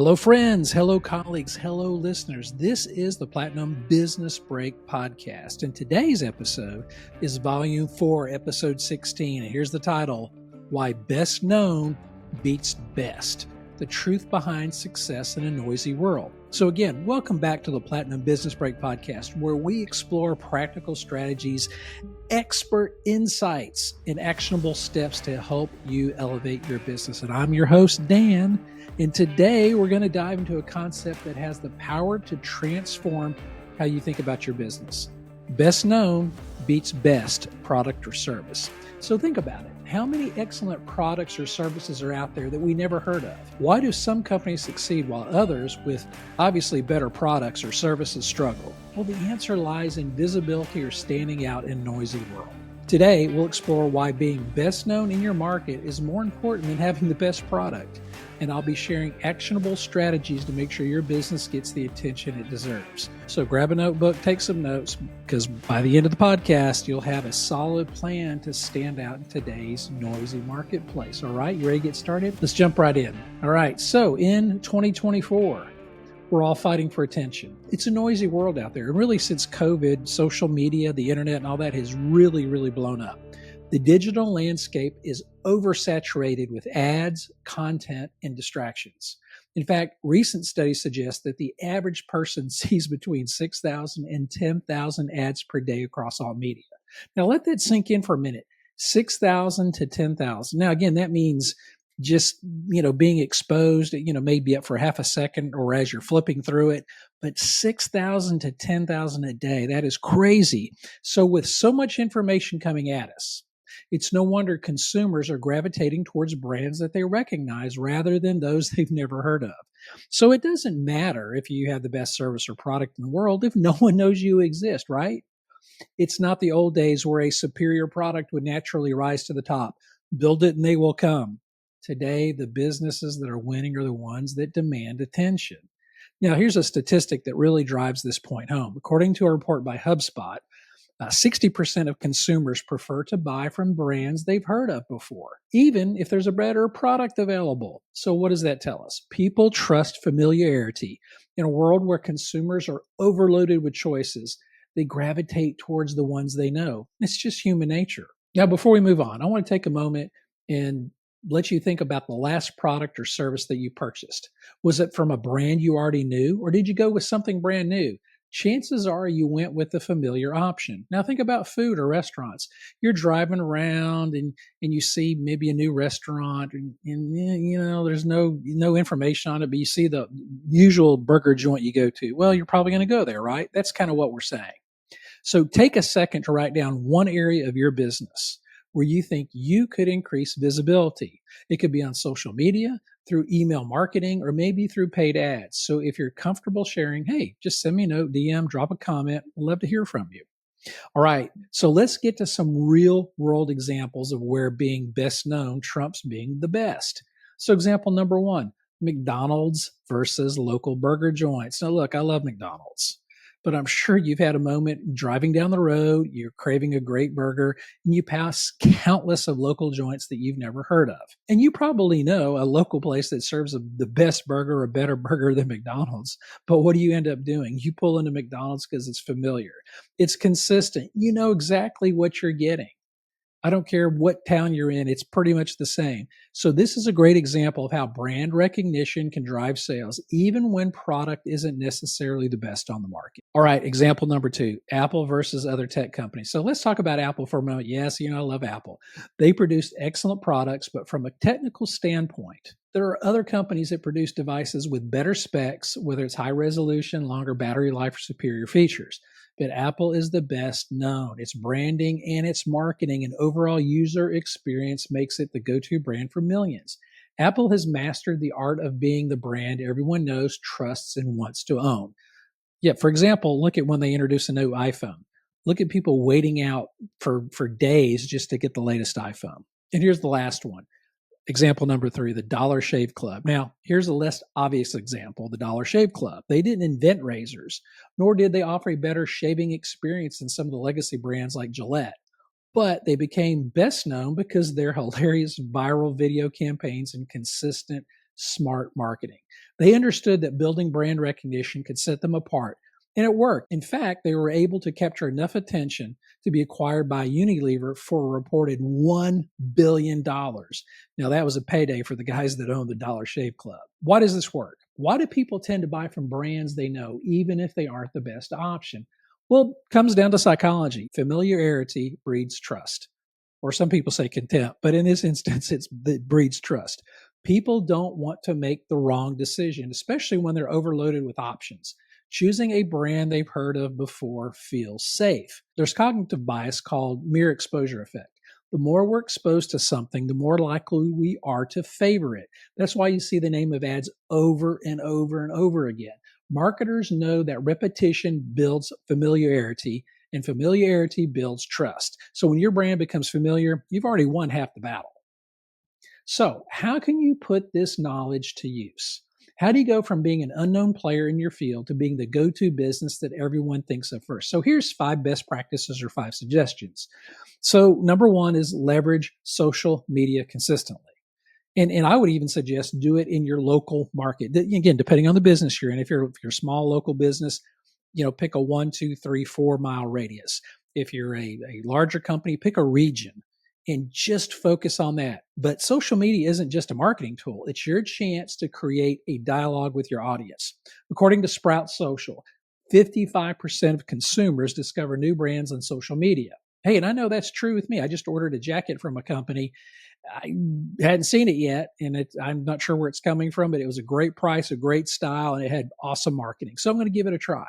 Hello, friends. Hello, colleagues. Hello, listeners. This is the Platinum Business Break Podcast. And today's episode is Volume 4, Episode 16. And here's the title: Why Best Known Beats Best. The truth behind success in a noisy world. So again, welcome back to the Platinum Business Break Podcast, where we explore practical strategies, expert insights, and actionable steps to help you elevate your business. And I'm your host, Dan. And today we're going to dive into a concept that has the power to transform how you think about your business. Best known beats best product or service. So think about it. How many excellent products or services are out there that we never heard of? Why do some companies succeed while others with obviously better products or services struggle? Well, the answer lies in visibility or standing out in a noisy world. Today, we'll explore why being best known in your market is more important than having the best product. And I'll be sharing actionable strategies to make sure your business gets the attention it deserves. So grab a notebook, take some notes, because by the end of the podcast, you'll have a solid plan to stand out in today's noisy marketplace. All right, you ready to get started? Let's jump right in. All right, so in 2024, we're all fighting for attention. It's a noisy world out there. And really, since COVID, social media, the internet, and all that has really blown up. The digital landscape is oversaturated with ads, content, and distractions. In fact, recent studies suggest that the average person sees between 6,000 and 10,000 ads per day across all media. Now, let that sink in for a minute. 6,000 to 10,000. Now, again, that means just, being exposed, maybe up for half a second or as you're flipping through it, but 6,000 to 10,000 a day, that is crazy. So with so much information coming at us, it's no wonder consumers are gravitating towards brands that they recognize rather than those they've never heard of. So it doesn't matter if you have the best service or product in the world if no one knows you exist, right? It's not the old days where a superior product would naturally rise to the top. Build it and they will come. Today, the businesses that are winning are the ones that demand attention. Now, here's a statistic that really drives this point home. According to a report by HubSpot, 60% of consumers prefer to buy from brands they've heard of before, even if there's a better product available. So what does that tell us? People trust familiarity. In a world where consumers are overloaded with choices, they gravitate towards the ones they know. It's just human nature. Now, before we move on, I want to take a moment and let you think about the last product or service that you purchased. Was it from a brand you already knew, or did you go with something brand new? Chances are you went with the familiar option. Now think about food or restaurants. You're driving around and you see maybe a new restaurant and there's no information on it, but you see the usual burger joint you go to. Well, you're probably going to go there, right? That's kind of what we're saying. So take a second to write down one area of your business where you think you could increase visibility. It could be on social media, through email marketing, or maybe through paid ads. So if you're comfortable sharing, hey, just send me a note, DM, drop a comment. We'd love to hear from you. All right, so let's get to some real world examples of where being best known trumps being the best. So example number one, McDonald's versus local burger joints. Now look, I love McDonald's, but I'm sure you've had a moment driving down the road, you're craving a great burger, and you pass countless of local joints that you've never heard of. And you probably know a local place that serves the best burger or better burger than McDonald's. But what do you end up doing? You pull into McDonald's because it's familiar. It's consistent. You know exactly what you're getting. I don't care what town you're in, it's pretty much the same. So this is a great example of how brand recognition can drive sales, even when product isn't necessarily the best on the market. All right, example number two, Apple versus other tech companies. So let's talk about Apple for a moment. Yes, I love Apple. They produce excellent products, but from a technical standpoint, there are other companies that produce devices with better specs, whether it's high resolution, longer battery life, or superior features. But Apple is the best known. Its branding and its marketing and overall user experience makes it the go-to brand for millions. Apple has mastered the art of being the brand everyone knows, trusts, and wants to own. Yet, for example, look at when they introduce a new iPhone. Look at people waiting out for days just to get the latest iPhone. And here's the last one. Example number three, the Dollar Shave Club. Now, here's a less obvious example, the Dollar Shave Club. They didn't invent razors, nor did they offer a better shaving experience than some of the legacy brands like Gillette. But they became best known because their hilarious viral video campaigns and consistent smart marketing. They understood that building brand recognition could set them apart, and it worked. In fact, they were able to capture enough attention to be acquired by Unilever for a reported $1 billion. Now, that was a payday for the guys that owned the Dollar Shave Club. Why does this work? Why do people tend to buy from brands they know, even if they aren't the best option? Well, it comes down to psychology. Familiarity breeds trust. Or some people say contempt, but in this instance, it breeds trust. People don't want to make the wrong decision, especially when they're overloaded with options. Choosing a brand they've heard of before feels safe. There's cognitive bias called mere exposure effect. The more we're exposed to something, the more likely we are to favor it. That's why you see the name of ads over and over and over again. Marketers know that repetition builds familiarity, and familiarity builds trust. So when your brand becomes familiar, you've already won half the battle. So how can you put this knowledge to use? How do you go from being an unknown player in your field to being the go-to business that everyone thinks of first? So here's 5 best practices or 5 suggestions. So number 1 is leverage social media consistently. And I would even suggest do it in your local market. Again, depending on the business you're in. If you're a small local business, pick a 1, 2, 3, 4 mile radius. If you're a larger company, pick a region and just focus on that. But social media isn't just a marketing tool. It's your chance to create a dialogue with your audience. According to Sprout Social, 55% of consumers discover new brands on social media. Hey, and I know that's true with me. I just ordered a jacket from a company. I hadn't seen it yet, and I'm not sure where it's coming from, but it was a great price, a great style, and it had awesome marketing. So I'm going to give it a try.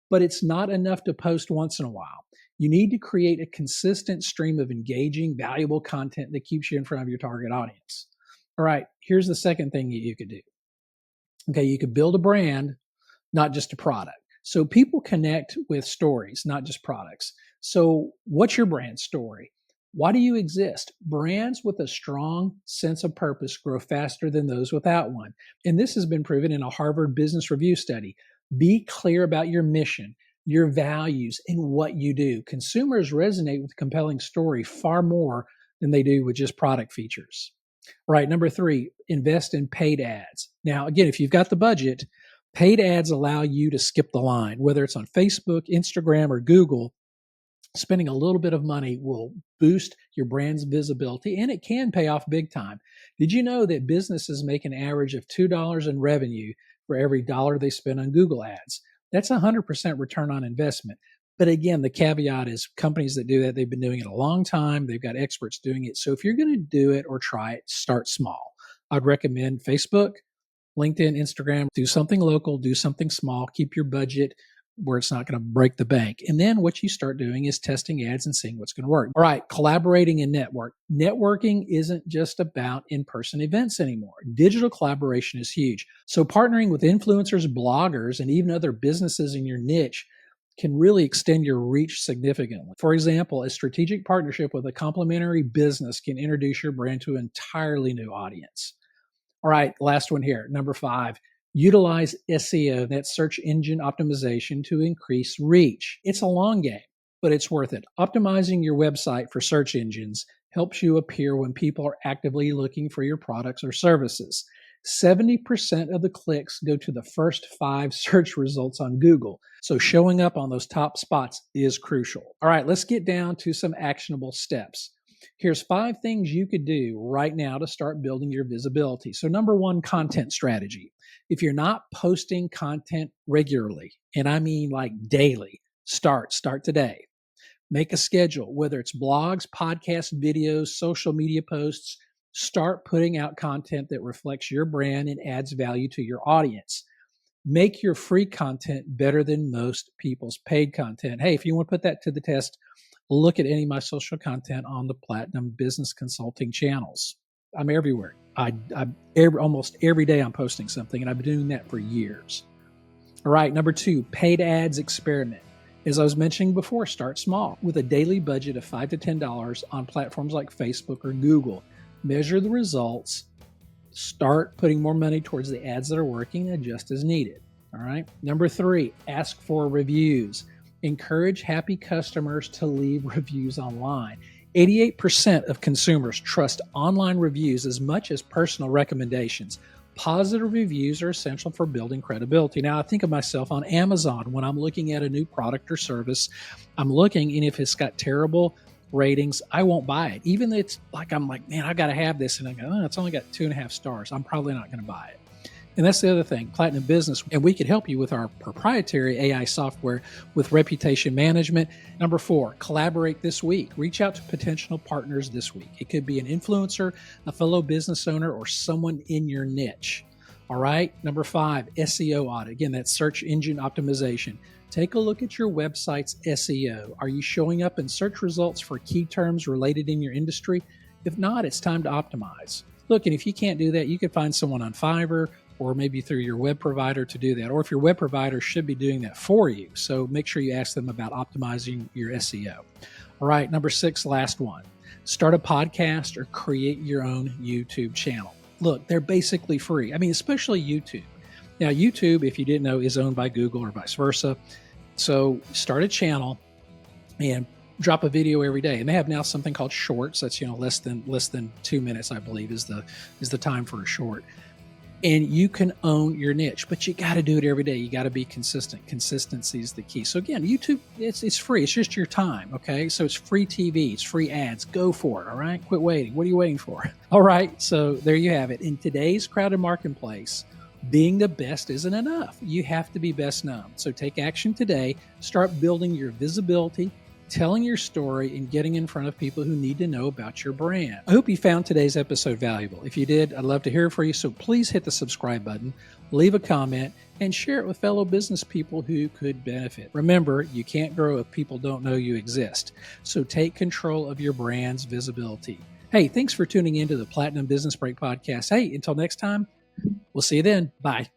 But it's not enough to post once in a while. You need to create a consistent stream of engaging, valuable content that keeps you in front of your target audience. All right, here's the second thing that you could do. Okay, you could build a brand, not just a product. So people connect with stories, not just products. So what's your brand story? Why do you exist? Brands with a strong sense of purpose grow faster than those without one. And this has been proven in a Harvard Business Review study. Be clear about your mission, your values, and what you do. Consumers resonate with a compelling story far more than they do with just product features. All right, number 3, invest in paid ads. Now, again, if you've got the budget, paid ads allow you to skip the line, whether it's on Facebook, Instagram, or Google. Spending a little bit of money will boost your brand's visibility, and it can pay off big time. Did you know that businesses make an average of $2 in revenue for every dollar they spend on Google ads? That's 100% return on investment. But again, the caveat is companies that do that, they've been doing it a long time. They've got experts doing it. So if you're going to do it or try it, start small. I'd recommend Facebook, LinkedIn, Instagram. Do something local, do something small, keep your budget where it's not going to break the bank. And then what you start doing is testing ads and seeing what's going to work. All right, collaborating and network. Networking isn't just about in-person events anymore. Digital collaboration is huge. So partnering with influencers, bloggers, and even other businesses in your niche can really extend your reach significantly. For example, a strategic partnership with a complementary business can introduce your brand to an entirely new audience. All right, last one here, number 5. Utilize SEO, that's search engine optimization, to increase reach. It's a long game, but it's worth it. Optimizing your website for search engines helps you appear when people are actively looking for your products or services. 70% of the clicks go to the first 5 search results on Google. So showing up on those top spots is crucial. All right, let's get down to some actionable steps. Here's 5 things you could do right now to start building your visibility. So number 1, content strategy. If you're not posting content regularly, and I mean like daily, start today. Make a schedule, whether it's blogs, podcasts, videos, social media posts. Start putting out content that reflects your brand and adds value to your audience. Make your free content better than most people's paid content. Hey, if you want to put that to the test, look at any of my social content on the Platinum Business Consulting channels. I'm everywhere. Almost every day I'm posting something, and I've been doing that for years. All right, number 2, paid ads experiment. As I was mentioning before, start small with a daily budget of $5 to $10 on platforms like Facebook or Google. Measure the results. Start putting more money towards the ads that are working, and adjust as needed. All right. Number 3, ask for reviews. Encourage happy customers to leave reviews online. 88% of consumers trust online reviews as much as personal recommendations. Positive reviews are essential for building credibility. Now, I think of myself on Amazon when I'm looking at a new product or service. I'm looking, and if it's got terrible ratings, I won't buy it. Even if it's like, I'm like, man, I got to have this. And I go, oh, it's only got 2.5 stars. I'm probably not going to buy it. And that's the other thing, Platinum Business. And we could help you with our proprietary AI software with reputation management. Number 4, collaborate this week. Reach out to potential partners this week. It could be an influencer, a fellow business owner, or someone in your niche. All right. Number 5, SEO audit. Again, that's search engine optimization. Take a look at your website's SEO. Are you showing up in search results for key terms related in your industry? If not, it's time to optimize. Look, and if you can't do that, you could find someone on Fiverr or maybe through your web provider to do that. Or if your web provider should be doing that for you. So make sure you ask them about optimizing your SEO. All right, number 6, last one. Start a podcast or create your own YouTube channel. Look, they're basically free. I mean, especially YouTube. Now, YouTube, if you didn't know, is owned by Google or vice versa. So start a channel and drop a video every day. And they have now something called shorts. That's, less than 2 minutes, I believe, is the time for a short. And you can own your niche, but you got to do it every day. You got to be consistent. Consistency is the key. So again, YouTube, it's free. It's just your time. Okay. So it's free TV. It's free ads. Go for it. All right. Quit waiting. What are you waiting for? All right. So there you have it. In today's crowded marketplace, being the best isn't enough. You have to be best known. So take action today. Start building your visibility, telling your story, and getting in front of people who need to know about your brand. I hope you found today's episode valuable. If you did, I'd love to hear from you. So please hit the subscribe button, leave a comment, and share it with fellow business people who could benefit. Remember, you can't grow if people don't know you exist. So take control of your brand's visibility. Hey, thanks for tuning into the Platinum Business Break podcast. Hey, until next time, we'll see you then. Bye.